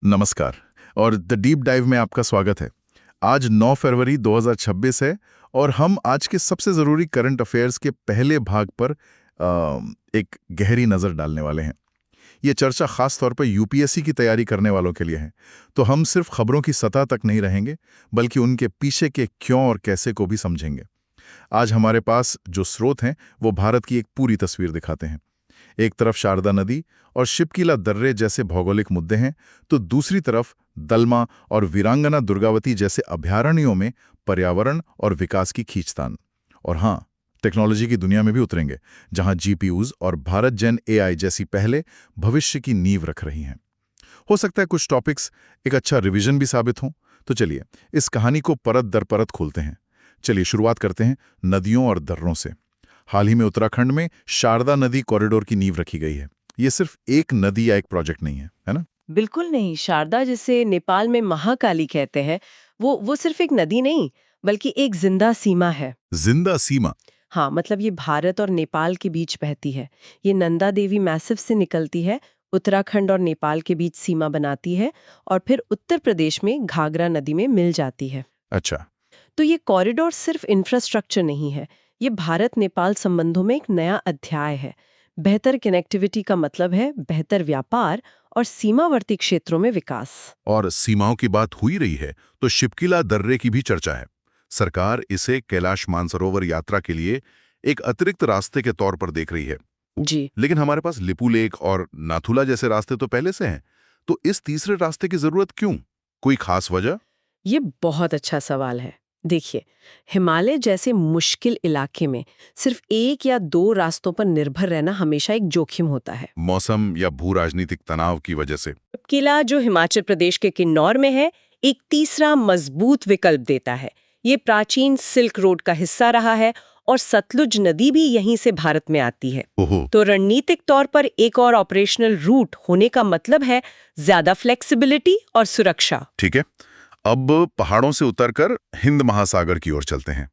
नमस्कार और the deep dive में आपका स्वागत है। आज 9 फरवरी 2026 है और हम आज के सबसे ज़रूरी करंट अफेयर्स के पहले भाग पर एक गहरी नज़र डालने वाले हैं। ये चर्चा खास तौर पर यूपीएससी की तैयारी करने वालों के लिए है। तो हम सिर्फ खबरों की सतह तक नहीं रहेंगे, बल्कि उनके पीछे के क्यों और कैसे को भी समझेंगे। आज हमारे पास जो स्रोत हैं वो भारत की एक पूरी तस्वीर दिखाते हैं। एक तरफ शारदा नदी और शिपकीला दर्रे जैसे भौगोलिक मुद्दे हैं, तो दूसरी तरफ दलमा और वीरांगना दुर्गावती जैसे अभयारण्यों में पर्यावरण और विकास की खींचतान। और हाँ, टेक्नोलॉजी की दुनिया में भी उतरेंगे, जहां जीपीयूज और भारत जन एआई जैसी पहले भविष्य की नींव रख रही हैं। हो सकता है कुछ टॉपिक्स एक अच्छा रिवीजन भी साबित हों। तो चलिए इस कहानी को परत दर परत खोलते हैं। चलिए शुरुआत करते हैं नदियों और दर्रों से। हाल ही में उत्तराखंड में शारदा नदी कॉरिडोर की नींव रखी गई है। ये सिर्फ एक नदी या एक प्रोजेक्ट नहीं है ना? बिल्कुल नहीं। शारदा, जिसे नेपाल में महाकाली कहते हैं, वो सिर्फ एक नदी नहीं, बल्कि एक जिंदा सीमा है। जिंदा सीमा। हाँ, मतलब ये भारत और नेपाल के बीच बहती है। ये नंदा देवी मैसिव से निकलती है, उत्तराखंड और नेपाल के बीच सीमा बनाती है और फिर उत्तर प्रदेश में घाघरा नदी में मिल जाती है। अच्छा। तो ये कॉरिडोर सिर्फ इंफ्रास्ट्रक्चर नहीं है, ये भारत नेपाल संबंधों में एक नया अध्याय है। बेहतर कनेक्टिविटी का मतलब है बेहतर व्यापार और सीमावर्ती क्षेत्रों में विकास। और सीमाओं की बात हुई रही है तो शिपकीला दर्रे की भी चर्चा है। सरकार इसे कैलाश मानसरोवर यात्रा के लिए एक अतिरिक्त रास्ते के तौर पर देख रही है। जी, लेकिन हमारे पास लिपू लेक और नाथुला जैसे रास्ते तो पहले से हैं। तो इस तीसरे रास्ते की जरूरत क्यों? कोई खास वजह? ये बहुत अच्छा सवाल है। देखिए, हिमालय जैसे मुश्किल इलाके में सिर्फ एक या दो रास्तों पर निर्भर रहना हमेशा एक जोखिम होता है। मौसम या भू राजनीतिक तनाव की वजह से? किला, जो हिमाचल प्रदेश के किन्नौर में है, एक तीसरा मजबूत विकल्प देता है। ये प्राचीन सिल्क रोड का हिस्सा रहा है और सतलुज नदी भी यहीं से भारत में आती है। ओहो। तो रणनीतिक तौर पर एक और ऑपरेशनल रूट होने का मतलब है ज्यादा फ्लेक्सिबिलिटी और सुरक्षा। ठीक है। अब पहाड़ों से उतरकर हिंद महासागर की ओर चलते हैं।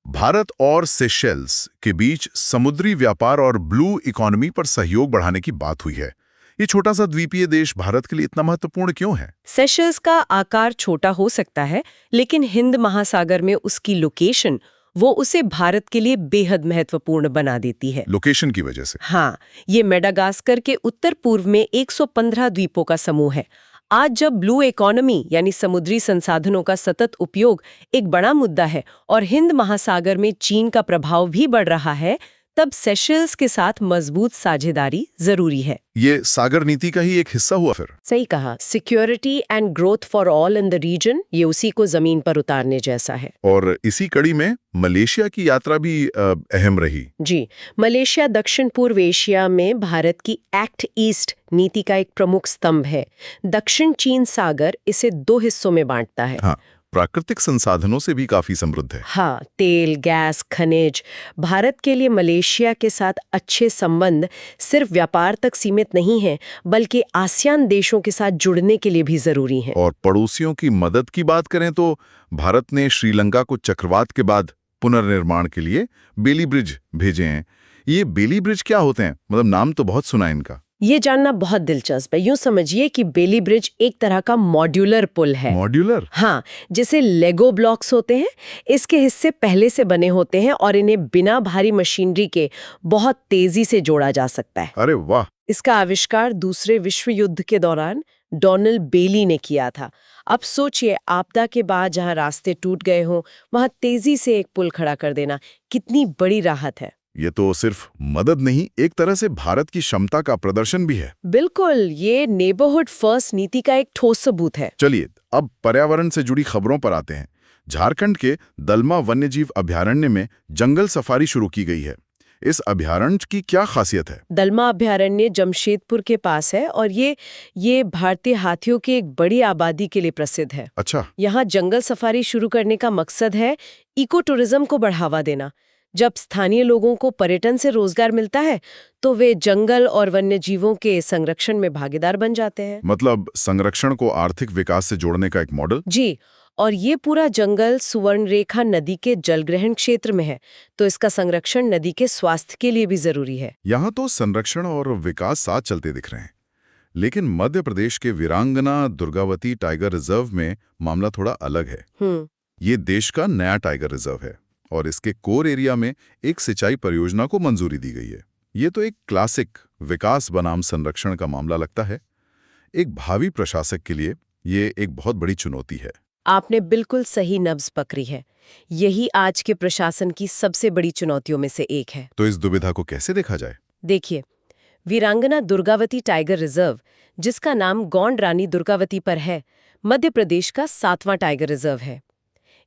भारत और सेशेल्स के बीच समुद्री व्यापार और ब्लू इकोनॉमी पर सहयोग बढ़ाने की बात हुई है। ये छोटा सा द्वीपीय देश भारत के लिए इतना महत्वपूर्ण क्यों है? सेशल्स का आकार छोटा हो सकता है, लेकिन हिंद महासागर में उसकी लोकेशन वो उसे भारत के लिए बेहद महत्वपूर्ण बना देती है। लोकेशन की वजह से? हाँ, ये मेडागास्कर के उत्तर पूर्व में 115 द्वीपों का समूह है। आज जब ब्लू इकोनॉमी यानी समुद्री संसाधनों का सतत उपयोग एक बड़ा मुद्दा है और हिंद महासागर में चीन का प्रभाव भी बढ़ रहा है, तब सेशल्स के साथ मजबूत साझेदारी जरूरी है। ये सागर नीति का ही एक हिस्सा हुआ फिर? सही कहा। Security and growth for all in the region, ये उसी को जमीन पर उतारने जैसा है। और इसी कड़ी में मलेशिया की यात्रा भी अहम रही। जी, मलेशिया दक्षिण पूर्व एशिया में भारत की एक्ट ईस्ट नीति का एक प्रमुख स्तंभ है। दक्षिण चीन सागर इसे दो हिस्सों में बांटता है। हाँ, प्राकृतिक संसाधनों से भी काफी समृद्ध है। हाँ, तेल, गैस, खनिज। भारत के लिए मलेशिया के साथ अच्छे संबंध सिर्फ व्यापार तक सीमित नहीं हैं, बल्कि आसियान देशों के साथ जुड़ने के लिए भी जरूरी हैं। और पड़ोसियों की मदद की बात करें तो भारत ने श्रीलंका को चक्रवात के बाद पुनर्निर्माण के लिए बेली ब्रिज भेजे हैं। ये बेली ब्रिज क्या होते हैं? मतलब नाम तो बहुत सुना है इनका। ये जानना बहुत दिलचस्प है। यूं समझिए कि बेली ब्रिज एक तरह का मॉड्यूलर पुल है। मॉड्यूलर? हाँ, जैसे लेगो ब्लॉक्स होते हैं, इसके हिस्से पहले से बने होते हैं और इन्हें बिना भारी मशीनरी के बहुत तेजी से जोड़ा जा सकता है। अरे वाह। इसका आविष्कार दूसरे विश्व युद्ध के दौरान डोनाल्ड बेली ने किया था। अब सोचिए, आपदा के बाद जहां रास्ते टूट गए हों, वहां तेजी से एक पुल खड़ा कर देना कितनी बड़ी राहत है। ये तो सिर्फ मदद नहीं, एक तरह से भारत की क्षमता का प्रदर्शन भी है। बिल्कुल, ये नेबरहुड फर्स्ट नीति का एक ठोस सबूत है। चलिए अब पर्यावरण से जुड़ी खबरों पर आते हैं। झारखंड के दलमा वन्यजीव अभयारण्य में जंगल सफारी शुरू की गई है। इस अभयारण्य की क्या खासियत है? दलमा अभयारण्य जमशेदपुर के पास है और ये भारतीय हाथियों की एक बड़ी आबादी के लिए प्रसिद्ध है। अच्छा। यहाँ जंगल सफारी शुरू करने का मकसद है इको टूरिज्म को बढ़ावा देना। जब स्थानीय लोगों को पर्यटन से रोजगार मिलता है, तो वे जंगल और वन्य जीवों के संरक्षण में भागीदार बन जाते हैं। मतलब संरक्षण को आर्थिक विकास से जोड़ने का एक मॉडल। जी, और ये पूरा जंगल सुवर्णरेखा नदी के जलग्रहण क्षेत्र में है, तो इसका संरक्षण नदी के स्वास्थ्य के लिए भी जरूरी है। यहाँ तो संरक्षण और विकास साथ चलते दिख रहे हैं। लेकिन मध्य प्रदेश के वीरांगना दुर्गावती टाइगर रिजर्व में मामला थोड़ा अलग है। ये देश का नया टाइगर रिजर्व है और इसके कोर एरिया में एक सिंचाई परियोजना को मंजूरी दी गई है। ये तो एक क्लासिक विकास बनाम संरक्षण का मामला लगता है। एक भावी प्रशासक के लिए ये एक बहुत बड़ी चुनौती है। आपने बिल्कुल सही नब्ज पकड़ी है। यही आज के प्रशासन की सबसे बड़ी चुनौतियों में से एक है। तो इस दुविधा को कैसे देखा जाए? देखिए, वीरांगना दुर्गावती टाइगर रिजर्व, जिसका नाम गौंड रानी दुर्गावती पर है, मध्य प्रदेश का 7वां टाइगर रिजर्व है।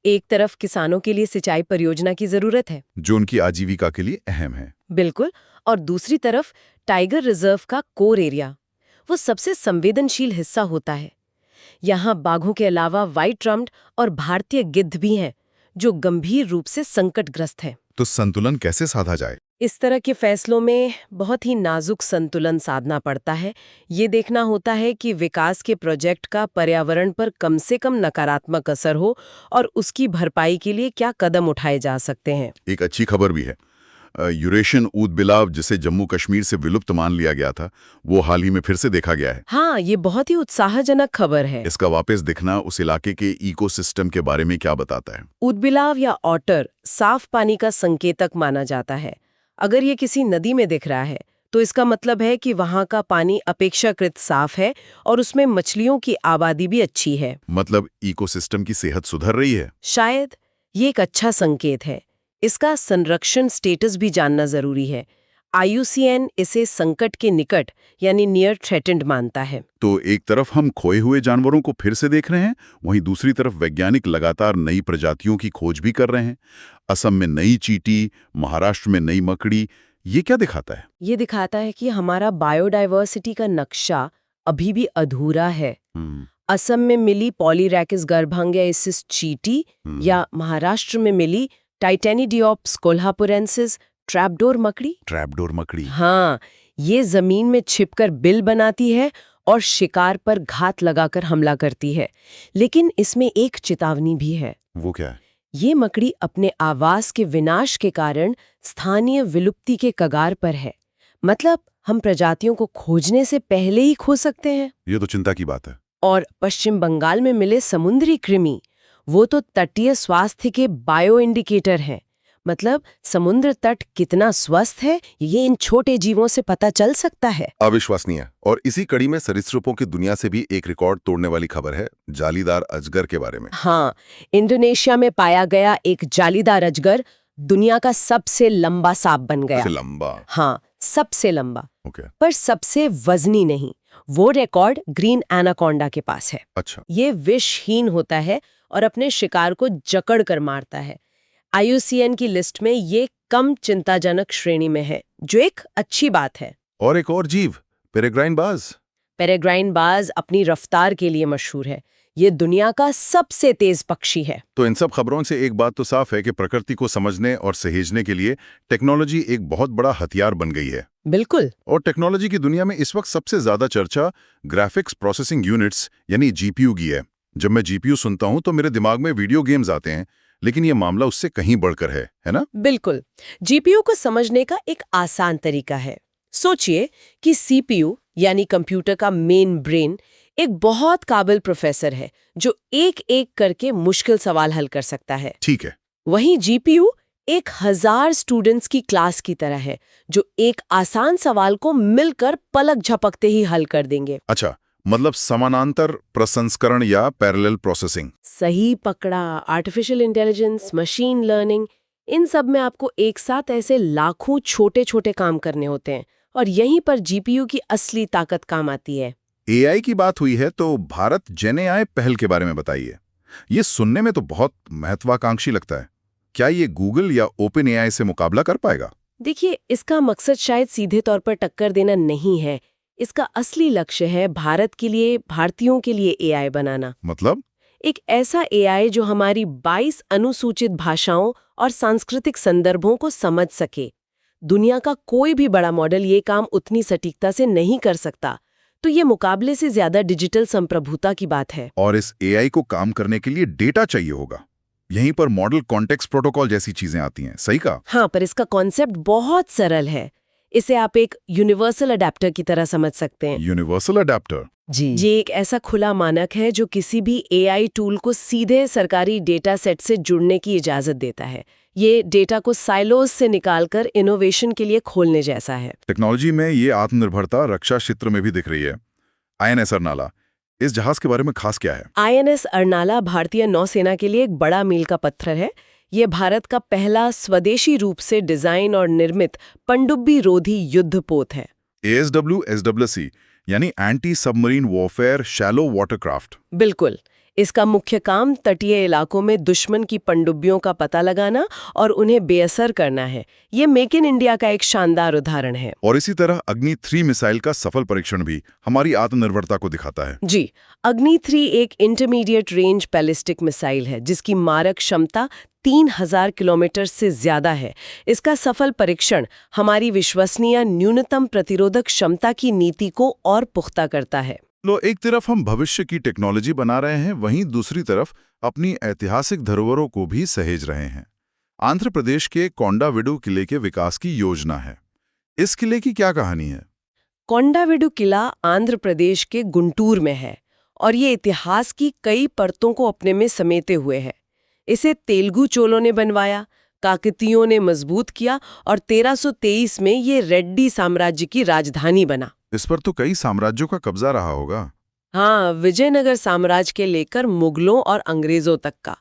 एक तरफ किसानों के लिए सिंचाई परियोजना की जरूरत है, जो उनकी आजीविका के लिए अहम है। बिल्कुल, और दूसरी तरफ टाइगर रिजर्व का कोर एरिया, वो सबसे संवेदनशील हिस्सा होता है। यहाँ बाघों के अलावा व्हाइट रम्ड और भारतीय गिद्ध भी हैं, जो गंभीर रूप से संकटग्रस्त हैं। तो संतुलन कैसे साधा जाए? इस तरह के फैसलों में बहुत ही नाजुक संतुलन साधना पड़ता है। ये देखना होता है कि विकास के प्रोजेक्ट का पर्यावरण पर कम से कम नकारात्मक असर हो और उसकी भरपाई के लिए क्या कदम उठाए जा सकते हैं। एक अच्छी खबर भी है। यूरेशियन ऊदबिलाव, जिसे जम्मू कश्मीर से विलुप्त मान लिया गया था, वो हाल ही में फिर से देखा गया है। हाँ, ये बहुत ही उत्साहजनक खबर है। इसका वापस दिखना उस इलाके के इकोसिस्टम के बारे में क्या बताता है? ऊदबिलाव या ऑटर साफ पानी का संकेतक माना जाता है। अगर ये किसी नदी में दिख रहा है तो इसका मतलब है कि वहाँ का पानी अपेक्षाकृत साफ है और उसमें मछलियों की आबादी भी अच्छी है। मतलब इकोसिस्टम की सेहत सुधर रही है। शायद ये एक अच्छा संकेत है। इसका संरक्षण स्टेटस भी जानना जरूरी है। IUCN इसे संकट के निकट यानी नियर थ्रेटेंड मानता है। तो एक तरफ हम खोए हुए जानवरों को फिर से देख रहे हैं, वहीं दूसरी तरफ वैज्ञानिक लगातार नई प्रजातियों की खोज भी कर रहे हैं। असम में नई चींटी, महाराष्ट्र में नई मकड़ी। ये क्या दिखाता है? ये दिखाता है कि हमारा बायोडायवर्सिटी का नक्शा अभी भी अधूरा है। असम में मिली पॉलीरैकिस गर्भांगियासिस चींटी या महाराष्ट्र में मिली टाइटेनिडियोप्स कोल्हापुरेंसिस ट्रैपडोर मकड़ी। हाँ, ये जमीन में छिपकर बिल बनाती है और शिकार पर घात लगाकर हमला करती है। लेकिन इसमें एक चेतावनी भी है। वो क्या है? ये मकड़ी अपने आवास के विनाश के कारण स्थानीय विलुप्ति के कगार पर है। मतलब हम प्रजातियों को खोजने से पहले ही खो सकते हैं। ये तो चिंता की बात है। और पश्चिम बंगाल में मिले समुद्री कृमि, वो तो तटीय स्वास्थ्य के बायो इंडिकेटर हैं। मतलब समुद्र तट कितना स्वस्थ है, ये इन छोटे जीवों से पता चल सकता है। अविश्वसनीय। और इसी कड़ी में सरीसृपों की दुनिया से भी एक रिकॉर्ड तोड़ने वाली खबर है, जालीदार अजगर के बारे में। हाँ, इंडोनेशिया में पाया गया एक जालीदार अजगर दुनिया का सबसे लंबा सांप बन गया। लंबा? हाँ, सबसे लंबा। ओके। पर सबसे वजनी नहीं। वो रिकॉर्ड ग्रीन एनाकोंडा के पास है। अच्छा। ये विषहीन होता है और अपने शिकार को जकड़ कर मारता है। IUCN की लिस्ट में ये कम चिंताजनक श्रेणी में है, जो एक अच्छी बात है। और एक और जीव, पेरेग्राइन बाज। पेरेग्राइन बाज अपनी रफ्तार के लिए मशहूर है। ये दुनिया का सबसे तेज पक्षी है। तो इन सब खबरों से एक बात तो साफ है कि प्रकृति को समझने और सहेजने के लिए टेक्नोलॉजी एक बहुत बड़ा हथियार बन गई है। बिल्कुल। और टेक्नोलॉजी की दुनिया में इस वक्त सबसे ज्यादा चर्चा ग्राफिक्स प्रोसेसिंग यूनिट्स यानी GPU की है। जब मैं GPU सुनता हूं तो मेरे दिमाग में वीडियो गेम्स आते हैं, लेकिन ये मामला उससे कहीं बढ़कर है ना? बिल्कुल। GPU को समझने का एक आसान तरीका है। सोचिए कि CPU यानी कंप्यूटर का मेन ब्रेन एक बहुत काबिल प्रोफेसर है जो एक एक करके मुश्किल सवाल हल कर सकता है। ठीक है। वहीं GPU 1000 स्टूडेंट्स की क्लास की तरह है जो एक आसान सवाल को मिलकर पलक झपकते ही हल कर देंगे। अच्छा, मतलब समानांतर प्रसंस्करण या पैरेलल प्रोसेसिंग। सही पकड़ा। आर्टिफिशियल इंटेलिजेंस, मशीन लर्निंग, इन सब में आपको एक साथ ऐसे लाखों छोटे छोटे काम करने होते हैं और यहीं पर GPU की असली ताकत काम आती है। AI की बात हुई है तो भारत GenAI पहल के बारे में बताइए। ये सुनने में तो बहुत महत्वाकांक्षी लगता है। क्या ये गूगल या OpenAI से मुकाबला कर पाएगा? देखिए, इसका मकसद शायद सीधे तौर पर टक्कर देना नहीं है। इसका असली लक्ष्य है भारत के लिए, भारतीयों के लिए AI बनाना। मतलब? एक ऐसा AI जो हमारी 22 अनुसूचित भाषाओं और सांस्कृतिक संदर्भों को समझ सके। दुनिया का कोई भी बड़ा मॉडल ये काम उतनी सटीकता से नहीं कर सकता। तो ये मुकाबले से ज्यादा डिजिटल संप्रभुता की बात है। और इस AI को काम करने के लिए डेटा चाहिए होगा। यहीं पर मॉडल कॉन्टेक्स्ट प्रोटोकॉल जैसी चीजें आती हैं, सही कहा? हाँ, पर इसका कॉन्सेप्ट बहुत सरल है। इसे आप एक यूनिवर्सल अडेप्टर की तरह समझ सकते हैं। Universal adapter. जी, ये एक ऐसा खुला मानक है जो किसी भी एआई टूल को सीधे सरकारी डेटा सेट से जुड़ने की इजाजत देता है। ये डेटा को साइलोज से निकालकर इनोवेशन के लिए खोलने जैसा है। टेक्नोलॉजी में ये आत्मनिर्भरता रक्षा क्षेत्र में भी दिख रही है। आईएनएस अर्नाला, इस जहाज के बारे में खास क्या है? आईएनएस अर्नाला भारतीय नौसेना के लिए एक बड़ा मील का पत्थर है। ये भारत का पहला स्वदेशी रूप से डिजाइन और निर्मित पनडुब्बी रोधी युद्धपोत है। ASW/SWC यानी anti submarine warfare shallow watercraft. बिल्कुल। इसका मुख्य काम तटीय इलाकों में दुश्मन की पनडुब्बियों का पता लगाना और उन्हें बेअसर करना है। ये मेक इन इंडिया का एक शानदार उदाहरण है। और इसी तरह अग्नि 3 मिसाइल का सफल परीक्षण भी हमारी आत्मनिर्भरता को दिखाता है। जी, अग्नि 3 एक इंटरमीडिएट रेंज बैलिस्टिक मिसाइल है जिसकी मारक क्षमता 3000 किलोमीटर से ज्यादा है। इसका सफल परीक्षण हमारी विश्वसनीय न्यूनतम प्रतिरोधक क्षमता की नीति को और पुख्ता करता है। लो, एक तरफ हम भविष्य की टेक्नोलॉजी बना रहे हैं, वहीं दूसरी तरफ अपनी ऐतिहासिक धरोहरों को भी सहेज रहे हैं। आंध्र प्रदेश के कोंडाविडु किले के विकास की योजना है। इस किले की क्या कहानी है? कोंडाविडु किला आंध्र प्रदेश के गुंटूर में है और ये इतिहास की कई परतों को अपने में समेटे हुए है। इसे तेलुगु चोलों ने बनवाया, काकतीयों ने मजबूत किया और 1323 में ये रेड्डी साम्राज्य की राजधानी बना। इस पर तो कई साम्राज्यों का कब्जा रहा होगा। हाँ, विजयनगर साम्राज्य के लेकर मुगलों और अंग्रेजों तक का।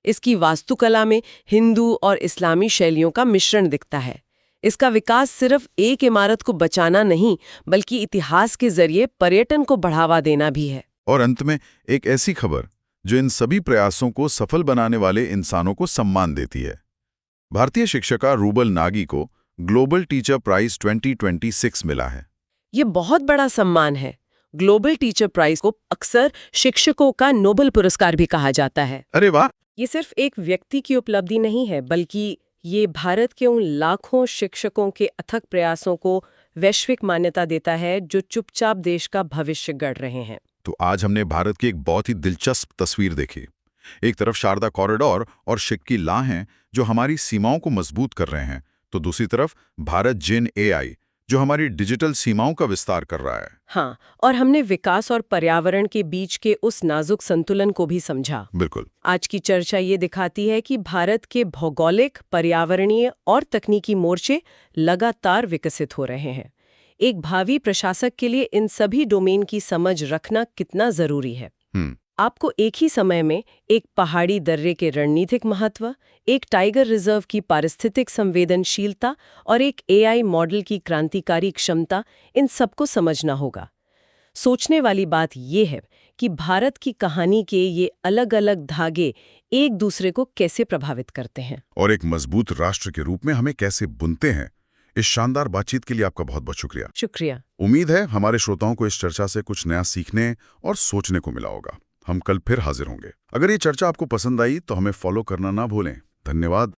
इसकी वास्तुकला में हिंदू और इस्लामी शैलियों का मिश्रण दिखता है। इसका विकास सिर्फ एक इमारत को बचाना नहीं, बल्कि इतिहास के जरिए पर्यटन को बढ़ावा देना भी है। और अंत में एक ऐसी खबर जो इन सभी प्रयासों को सफल बनाने वाले इंसानों को सम्मान देती है। भारतीय शिक्षिका रूबल नागी को ग्लोबल टीचर प्राइज 2026 मिला है। ये बहुत बड़ा सम्मान है। ग्लोबल टीचर प्राइज को अक्सर शिक्षकों का नोबेल पुरस्कार भी कहा जाता है। अरे वाह! ये सिर्फ एक व्यक्ति की उपलब्धि नहीं है, बल्कि ये भारत के उन लाखों शिक्षकों के अथक प्रयासों को वैश्विक मान्यता देता है जो चुपचाप देश का भविष्य गढ़ रहे हैं। तो आज हमने भारत की एक बहुत ही दिलचस्प तस्वीर देखी। एक तरफ शारदा कॉरिडोर और शिक्की ला हैं जो हमारी सीमाओं को मजबूत कर रहे हैं, तो दूसरी तरफ भारत जिन एआई जो हमारी डिजिटल सीमाओं का विस्तार कर रहा है। हाँ, और हमने विकास और पर्यावरण के बीच के उस नाजुक संतुलन को भी समझा। बिल्कुल। आज की चर्चा ये दिखाती है कि भारत के भौगोलिक, पर्यावरणीय और तकनीकी मोर्चे लगातार विकसित हो रहे हैं। एक भावी प्रशासक के लिए इन सभी डोमेन की समझ रखना कितना जरूरी है। आपको एक ही समय में एक पहाड़ी दर्रे के रणनीतिक महत्व, एक टाइगर रिजर्व की पारिस्थितिक संवेदनशीलता और एक एआई मॉडल की क्रांतिकारी क्षमता, इन सबको समझना होगा। सोचने वाली बात यह है कि भारत की कहानी के ये अलग-अलग धागे एक दूसरे को कैसे प्रभावित करते हैं और एक मजबूत राष्ट्र के रूप में हमें कैसे बुनते हैं। इस शानदार बातचीत के लिए आपका बहुत बहुत शुक्रिया। शुक्रिया। उम्मीद है हमारे श्रोताओं को इस चर्चा से कुछ नया सीखने और सोचने को मिला होगा। हम कल फिर हाजिर होंगे। अगर ये चर्चा आपको पसंद आई तो हमें फॉलो करना ना भूलें। धन्यवाद।